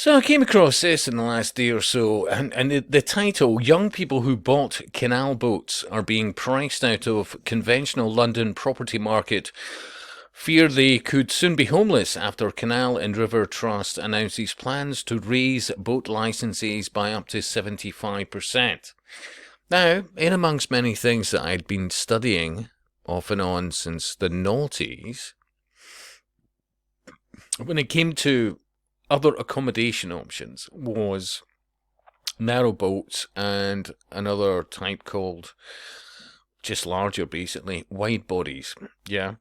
So I came across this in the last day or so, and the title, Young People Who Bought Canal Boats Are Being Priced Out of Conventional London Property Market, fear they could soon be homeless after Canal and River Trust announces plans to raise boat licenses by up to 75%. Now, in amongst many things that I'd been studying off and on since the noughties, when it came to other accommodation options was narrow boats and another type called just larger, basically wide bodies. Yeah.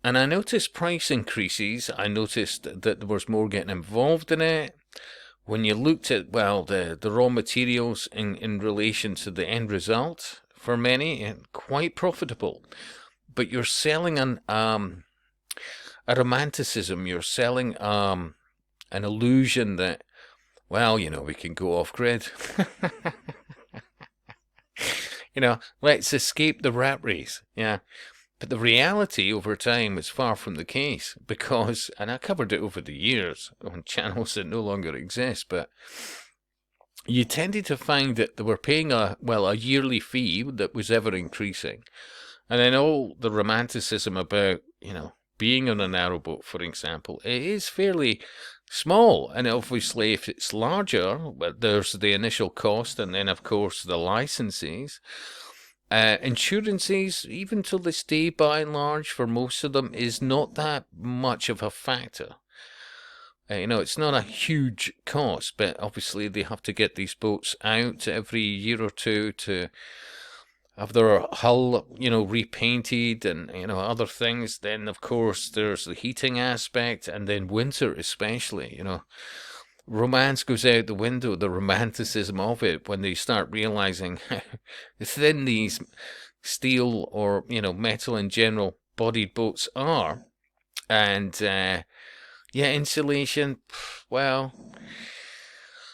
And I noticed price increases. I noticed that there was more getting involved in it. When you looked at, well, the raw materials in relation to the end result, for many, quite profitable. But you're selling a romanticism. You're selling an illusion that, well, we can go off grid. Let's escape the rat race. Yeah. But the reality over time is far from the case because, and I covered it over the years on channels that no longer exist, but you tended to find that they were paying a yearly fee that was ever increasing. And then all the romanticism about, being on a narrowboat, for example, it is fairly small. And obviously, if it's larger, well, there's the initial cost, and then, of course, the licenses. Insurances, even to this day, by and large, for most of them, is not that much of a factor. It's not a huge cost, but obviously they have to get these boats out every year or two to have their hull, repainted and, other things. Then, of course, there's the heating aspect, and then winter especially, romance goes out the window, the romanticism of it, when they start realizing how thin these steel or, metal in general bodied boats are. And, insulation, well,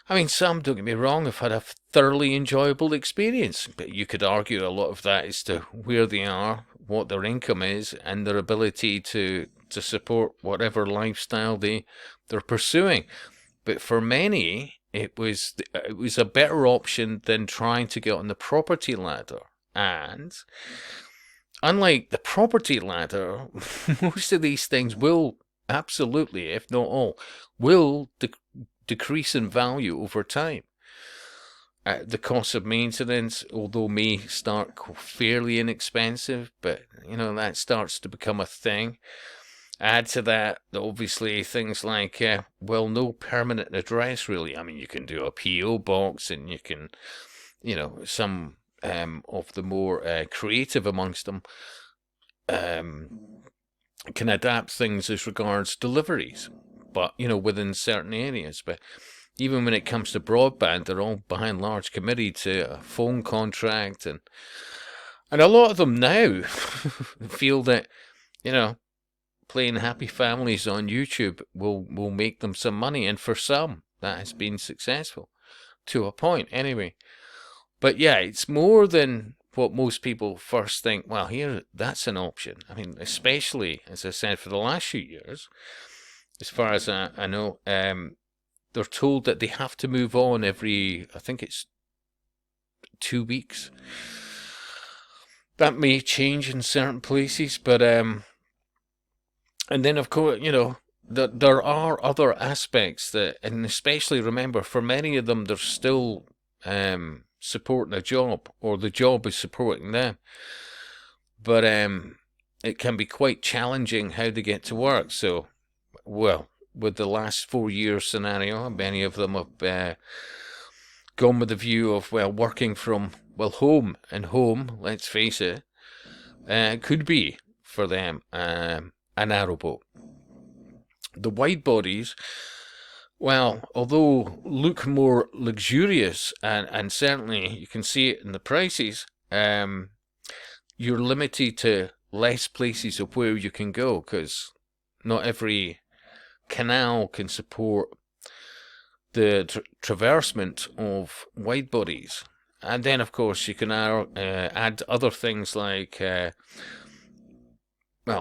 I mean, some, don't get me wrong, have had a thoroughly enjoyable experience, but you could argue a lot of that is to where they are, what their income is, and their ability to support whatever lifestyle they're pursuing. But for many, it was a better option than trying to get on the property ladder. And unlike the property ladder, most of these things will absolutely, if not all, will decrease in value over time. The cost of maintenance, although may start fairly inexpensive, but that starts to become a thing. Add to that, obviously, things like, no permanent address, really. I mean, you can do a P.O. box, and you can, some of the more creative amongst them can adapt things as regards deliveries, but, within certain areas. But even when it comes to broadband, they're all by and large committed to a phone contract, and a lot of them now feel that, playing Happy Families on YouTube will make them some money, and for some that has been successful to a point anyway. But yeah, it's more than what most people first think. Well, here, that's an option. I mean, especially, as I said, for the last few years, as far as I know, they're told that they have to move on every, I think it's 2 weeks. That may change in certain places, but and then, of course, there are other aspects that, and especially remember, for many of them, they're still supporting a job, or the job is supporting them. But it can be quite challenging how they get to work. So, well, with the last 4 years scenario, many of them have gone with the view of, working from, home, and home, let's face it, could be, for them, a narrowboat. The wide bodies, although look more luxurious, and certainly you can see it in the prices, you're limited to less places of where you can go, because not every canal can support the traversement of wide bodies. And then, of course, you can add other things like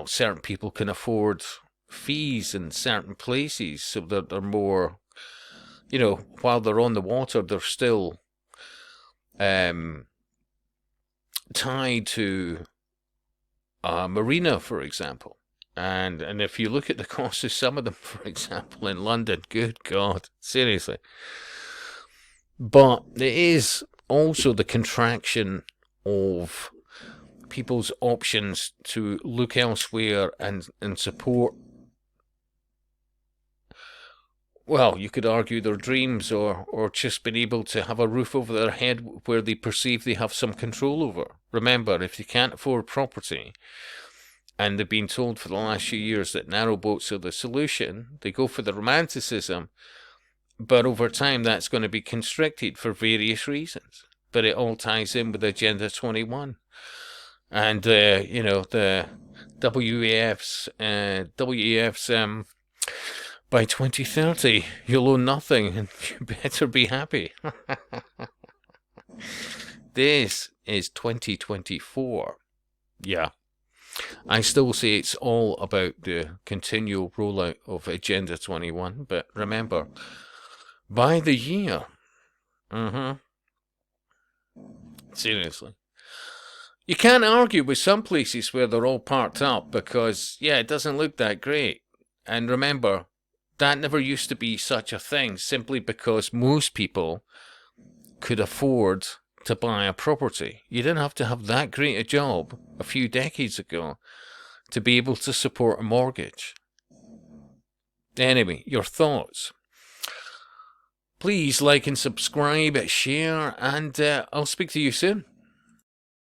certain people can afford fees in certain places, so that they're more while they're on the water, they're still tied to a marina, for example. And if you look at the cost of some of them, for example, in London, good God, seriously. But there is also the contraction of people's options to look elsewhere and support, well, you could argue their dreams, or just being able to have a roof over their head where they perceive they have some control over. Remember, if you can't afford property, and they've been told for the last few years that narrowboats are the solution, they go for the romanticism, but over time that's going to be constricted for various reasons. But it all ties in with Agenda 21. And, the WEF's by 2030, you'll own nothing, and you better be happy. This is 2024. Yeah. I still say it's all about the continual rollout of Agenda 21, but remember, by the year, seriously, you can't argue with some places where they're all parked up because, it doesn't look that great. And remember, that never used to be such a thing, simply because most people could afford to buy a property. You didn't have to have that great a job a few decades ago to be able to support a mortgage. Anyway, your thoughts. Please like and subscribe, share, and I'll speak to you soon.